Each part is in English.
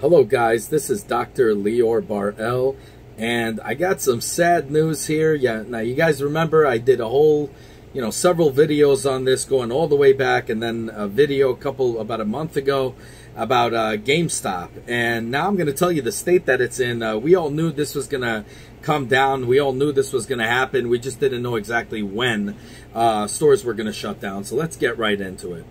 Hello guys, this is Dr. Lior Bar-El, and I got some sad news here. Yeah, now you guys remember I did a whole, several videos on this going all the way back, and then a video about a month ago about GameStop. And now I'm going to tell you the state that it's in. We all knew this was going to come down. We all knew this was going to happen. We just didn't know exactly when stores were going to shut down. So let's get right into it.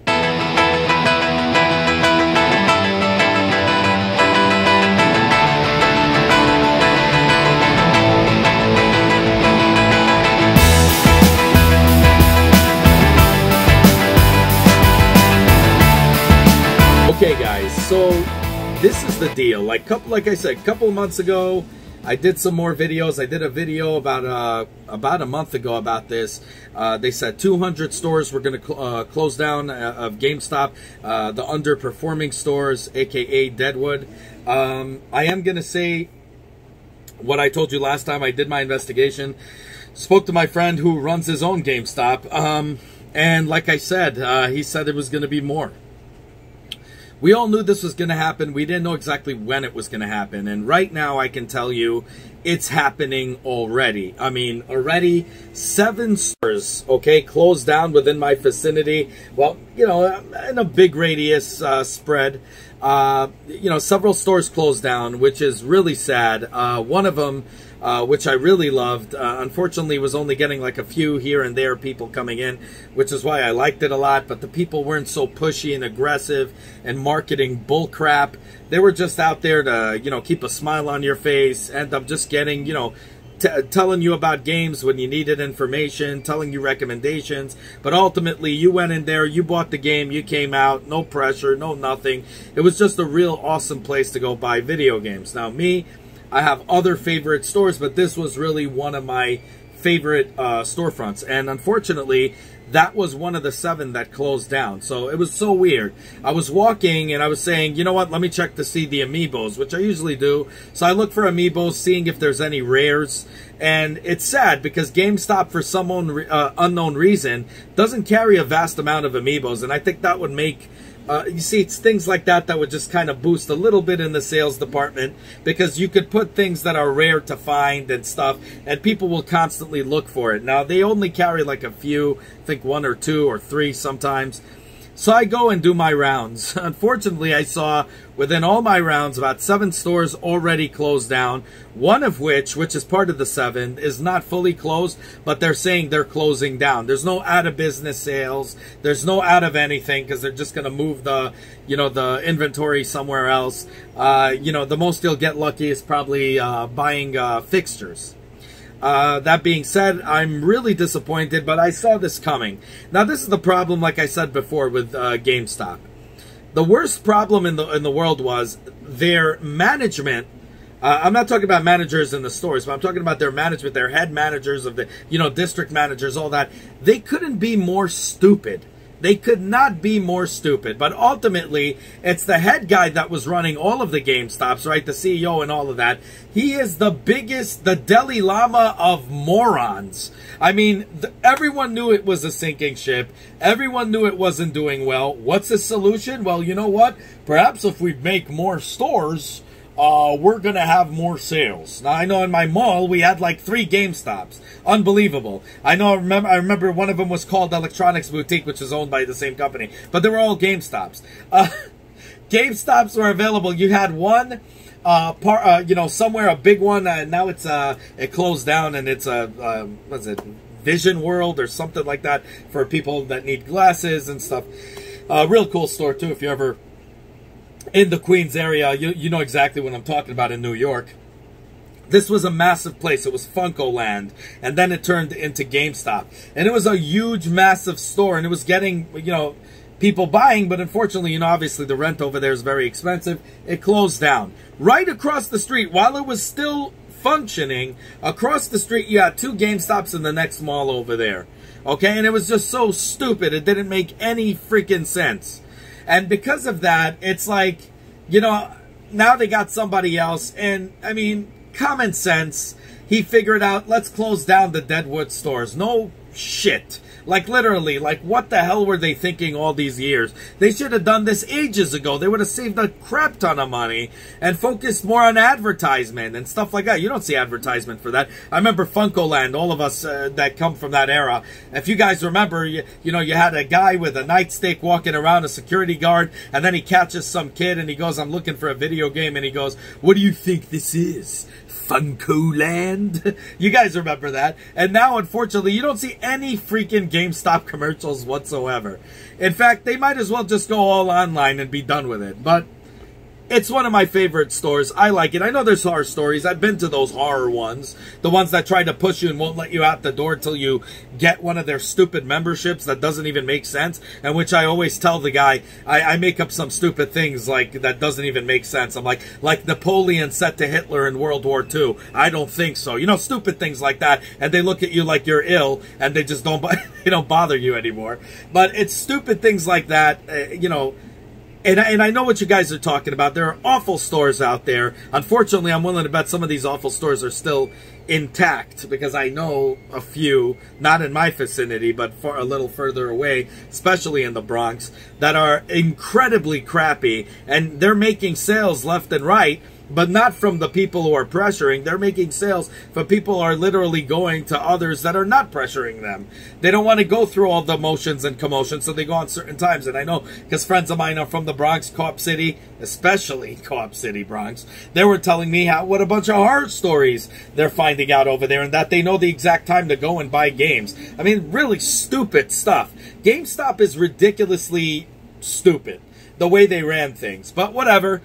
Okay guys, so this is the deal. Like I said, a couple of months ago, I did some more videos. I did a video about a month ago about this. They said 200 stores were going to close down of GameStop, the underperforming stores, aka Deadwood. I am going to say what I told you last time. I did my investigation, spoke to my friend who runs his own GameStop, and like I said, he said it was going to be more. We all knew this was going to happen. We didn't know exactly when it was going to happen. And right now, I can tell you, it's happening already. I mean, already 7 stores, okay, closed down within my vicinity. Well, in a big radius spread. Several stores closed down, which is really sad. One of them, which I really loved, unfortunately was only getting like a few here and there people coming in, which is why I liked it a lot. But the people weren't so pushy and aggressive and marketing bullcrap. They were just out there to, keep a smile on your face, end up just getting, telling you about games when you needed information, telling you recommendations. But ultimately, you went in there, you bought the game, you came out, no pressure, no nothing. It was just a real awesome place to go buy video games. Now, I have other favorite stores, but this was really one of my favorite storefronts. And unfortunately, that was one of the 7 that closed down. So it was so weird. I was walking and I was saying, you know what, let me check to see the amiibos, which I usually do. So I look for amiibos, seeing if there's any rares. And it's sad because GameStop, for some unknown reason, doesn't carry a vast amount of amiibos. And I think that would make... you see, it's things like that would just kind of boost a little bit in the sales department, because you could put things that are rare to find and stuff, and people will constantly look for it. Now, they only carry like a few, I think 1 or 2 or 3 sometimes. So I go and do my rounds. Unfortunately, I saw within all my rounds about 7 stores already closed down. One of which is part of the 7, is not fully closed, but they're saying they're closing down. There's no out of business sales. There's no out of anything, because they're just going to move the, the inventory somewhere else. The most you'll get lucky is probably buying fixtures. That being said, I'm really disappointed, but I saw this coming. Now, this is the problem, like I said before, with GameStop. The worst problem in the world was their management. I'm not talking about managers in the stores, but I'm talking about their management, their head managers of the, district managers, all that. They couldn't be more stupid. They could not be more stupid. But ultimately, it's the head guy that was running all of the GameStops, right? The CEO and all of that. He is the Dalai Lama of morons. I mean, everyone knew it was a sinking ship. Everyone knew it wasn't doing well. What's the solution? Well, you know what? Perhaps if we make more stores, we're going to have more sales. Now, I know in my mall, we had like 3 GameStops. Unbelievable. I remember one of them was called Electronics Boutique, which is owned by the same company. But they were all GameStops. GameStops were available. You had one, somewhere, a big one. Now it closed down, and it's what's it, Vision World or something like that for people that need glasses and stuff. Real cool store, too, if you're ever in the Queens area. You know exactly what I'm talking about in New York. This was a massive place. It was Funko Land, and then it turned into GameStop. And it was a huge, massive store, and it was getting, people buying, but unfortunately, obviously the rent over there is very expensive. It closed down. Right across the street, while it was still functioning, across the street, you had 2 GameStops in the next mall over there. Okay, and it was just so stupid. It didn't make any freaking sense. And because of that, it's like, now they got somebody else. And, I mean, common sense, he figured out, let's close down the Deadwood stores. No shit. Like, literally, like, what the hell were they thinking all these years? They should have done this ages ago. They would have saved a crap ton of money and focused more on advertisement and stuff like that. You don't see advertisement for that. I remember Funkoland, all of us that come from that era. If you guys remember, you know, you had a guy with a nightstick walking around, a security guard, and then he catches some kid and he goes, I'm looking for a video game, and he goes, what do you think this is? Funkoland? You guys remember that. And now, unfortunately, you don't see any freaking GameStop commercials whatsoever. In fact, they might as well just go all online and be done with it. But it's one of my favorite stores. I like it. I know there's horror stories. I've been to those horror ones. The ones that try to push you and won't let you out the door till you get one of their stupid memberships that doesn't even make sense. And which I always tell the guy, I make up some stupid things like that doesn't even make sense. I'm like Napoleon said to Hitler in World War II. I don't think so. You know, stupid things like that. And they look at you like you're ill and they just don't, they don't bother you anymore. But it's stupid things like that, you know. And I know what you guys are talking about. There are awful stores out there. Unfortunately, I'm willing to bet some of these awful stores are still intact because I know a few, not in my vicinity, but far a little further away, especially in the Bronx, that are incredibly crappy. And they're making sales left and right, but not from the people who are pressuring. They're making sales for people who are literally going to others that are not pressuring them. They don't want to go through all the motions and commotions, so they go on certain times. And I know, because friends of mine are from the Bronx, Co-op City, especially Co-op City, Bronx. They were telling me what a bunch of horror stories they're finding out over there, and that they know the exact time to go and buy games. I mean, really stupid stuff. GameStop is ridiculously stupid, the way they ran things. But whatever.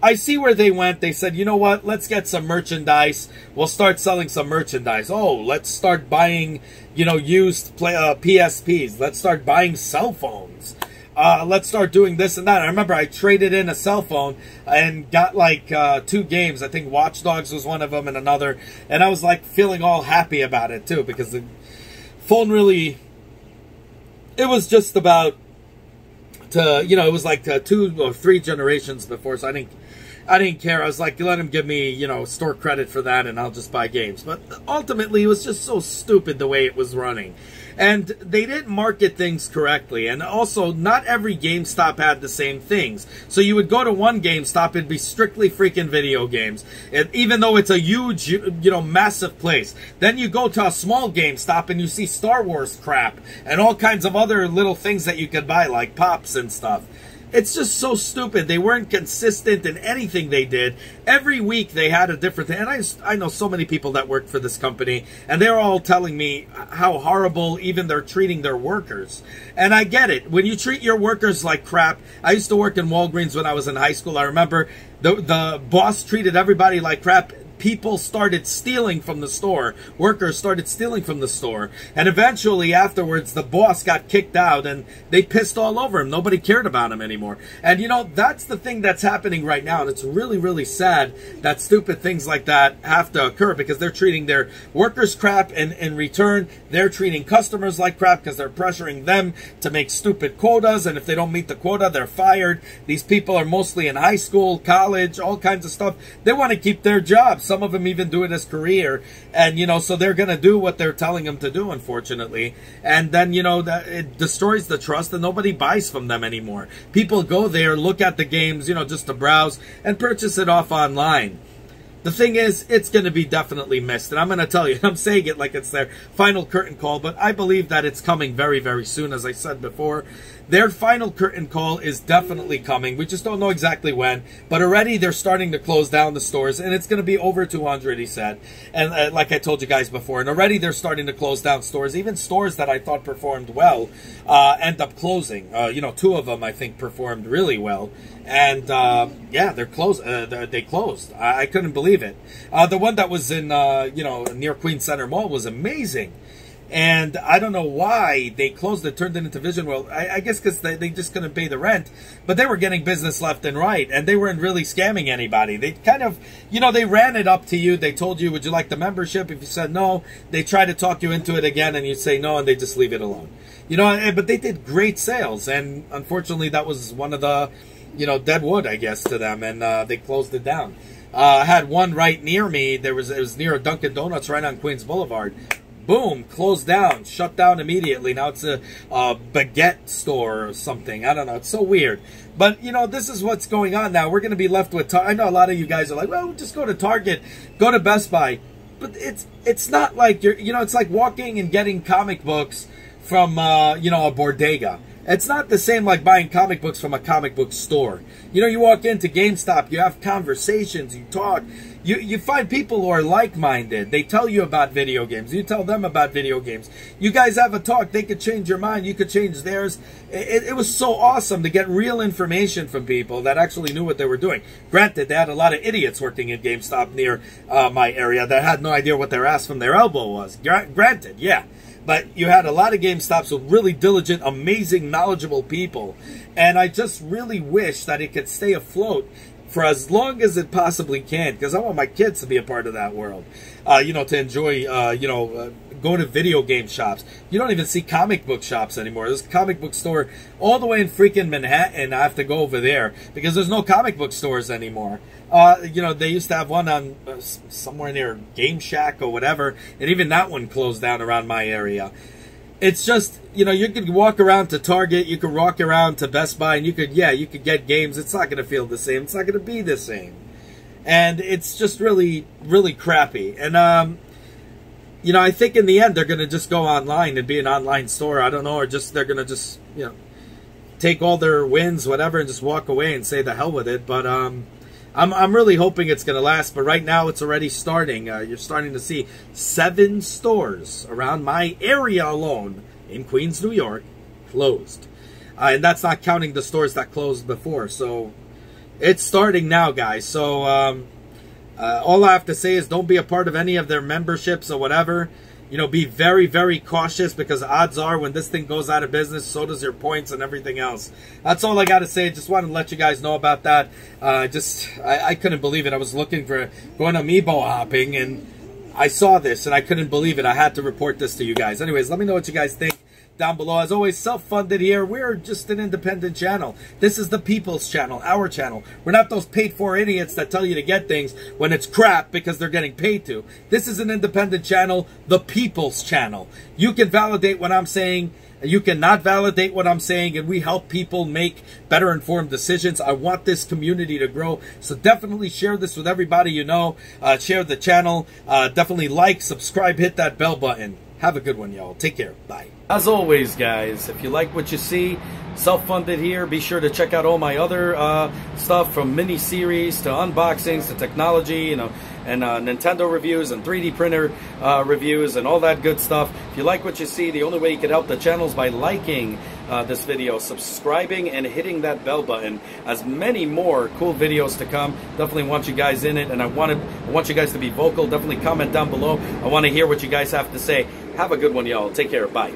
I see where they went. They said, you know what? Let's get some merchandise. We'll start selling some merchandise. Oh, let's start buying, you know, used PSPs. Let's start buying cell phones. Let's start doing this and that. I remember I traded in a cell phone and got like 2 games. I think Watch Dogs was one of them and another. And I was like feeling all happy about it too, because the phone really, it was just about to, you know, it was like 2 or 3 generations before, so I didn't care. I was like, let him give me, you know, store credit for that and I'll just buy games. But ultimately, it was just so stupid the way it was running. And they didn't market things correctly. And also, not every GameStop had the same things. So you would go to one GameStop, it'd be strictly freaking video games. Even though it's a huge, you know, massive place. Then you go to a small GameStop and you see Star Wars crap. And all kinds of other little things that you could buy, like pops and stuff. It's just so stupid. They weren't consistent in anything they did. Every week they had a different thing. And I know so many people that work for this company, and they're all telling me how horrible even they're treating their workers. And I get it. When you treat your workers like crap, I used to work in Walgreens when I was in high school. I remember the boss treated everybody like crap. People started stealing from the store. Workers started stealing from the store. And eventually, afterwards, the boss got kicked out and they pissed all over him. Nobody cared about him anymore. And, you know, that's the thing that's happening right now. And it's really, really sad that stupid things like that have to occur because they're treating their workers crap, and in return, they're treating customers like crap because they're pressuring them to make stupid quotas. And if they don't meet the quota, they're fired. These people are mostly in high school, college, all kinds of stuff. They want to keep their jobs. Some of them even do it as career, and you know, so they're going to do what they're telling them to do, unfortunately. And then, you know, that it destroys the trust, and nobody buys from them anymore. People go there, look at the games, you know, just to browse and purchase it off online. The thing is, it's going to be definitely missed. And I'm going to tell you, I'm saying it like it's their final curtain call, but I believe that it's coming very, very soon, as I said before. Their final curtain call is definitely coming. We just don't know exactly when. But already they're starting to close down the stores, and it's going to be over 200, he said. And like I told you guys before, and already they're starting to close down stores. Even stores that I thought performed well end up closing. You know, 2 of them, I think, performed really well. And yeah, they're closed. They closed. I couldn't believe it. The one that was in, you know, near Queens Center Mall was amazing. And I don't know why they closed it, turned it into Vision World. I guess because they just couldn't pay the rent. But they were getting business left and right. And they weren't really scamming anybody. They kind of, you know, they ran it up to you. They told you, would you like the membership? If you said no, they try to talk you into it again. And you say no, and they just leave it alone. You know, but they did great sales. And unfortunately, that was one of the, you know, dead wood, I guess, to them. And they closed it down. I had one right near me. It was near a Dunkin' Donuts right on Queens Boulevard. boom, closed down, shut down immediately. Now it's a baguette store or something. I don't know. It's so weird. But, you know, this is what's going on now. We're going to be left with... I know a lot of you guys are like, well, just go to Target, go to Best Buy. But it's not like you're... You know, it's like walking and getting comic books from, you know, a bodega. It's not the same like buying comic books from a comic book store. You know, you walk into GameStop, you have conversations, you talk. You find people who are like-minded. They tell you about video games. You tell them about video games. You guys have a talk. They could change your mind. You could change theirs. It was so awesome to get real information from people that actually knew what they were doing. Granted, they had a lot of idiots working in GameStop near my area that had no idea what their ass from their elbow was. Granted, yeah. But you had a lot of GameStops with really diligent, amazing, knowledgeable people. And I just really wish that it could stay afloat for as long as it possibly can, because I want my kids to be a part of that world. You know, to enjoy, go to video game shops. You don't even see comic book shops anymore. There's a comic book store all the way in freaking Manhattan. I have to go over there because there's no comic book stores anymore. You know, they used to have one on somewhere near Game Shack or whatever, and even that one closed down around my area. It's just, you know, you could walk around to Target, you could walk around to Best Buy, and you could get games. It's not going to feel the same. It's not going to be the same. And it's just really, really crappy. And, you know, I think in the end they're going to just go online and be an online store. I don't know, or just they're going to just, you know, take all their wins, whatever, and just walk away and say the hell with it. But I'm really hoping it's going to last, but right now it's already starting. You're starting to see 7 stores around my area alone in Queens, New York, closed. And that's not counting the stores that closed before. So it's starting now, guys. So all I have to say is don't be a part of any of their memberships or whatever. You know, be very, very cautious because odds are when this thing goes out of business, so does your points and everything else. That's all I got to say. Just wanted to let you guys know about that. I couldn't believe it. I was looking for going amiibo hopping and I saw this and I couldn't believe it. I had to report this to you guys. Anyways, let me know what you guys think down below. As always, self-funded here. We're just an independent channel. This is the people's channel, our channel. We're not those paid-for idiots that tell you to get things when it's crap because they're getting paid to. This is an independent channel, the people's channel. You can validate what I'm saying. You cannot validate what I'm saying, and we help people make better informed decisions. I want this community to grow, so definitely share this with everybody you know. Share the channel. Definitely like, subscribe, hit that bell button. Have a good one, y'all. Take care. Bye. As always, guys, if you like what you see, self-funded here, be sure to check out all my other stuff from mini-series to unboxings to technology, you know, and Nintendo reviews and 3D printer reviews and all that good stuff. If you like what you see, the only way you can help the channel is by liking this video, subscribing, and hitting that bell button. As many more cool videos to come. Definitely want you guys in it, and I want you guys to be vocal. Definitely comment down below. I want to hear what you guys have to say. Have a good one, y'all. Take care. Bye.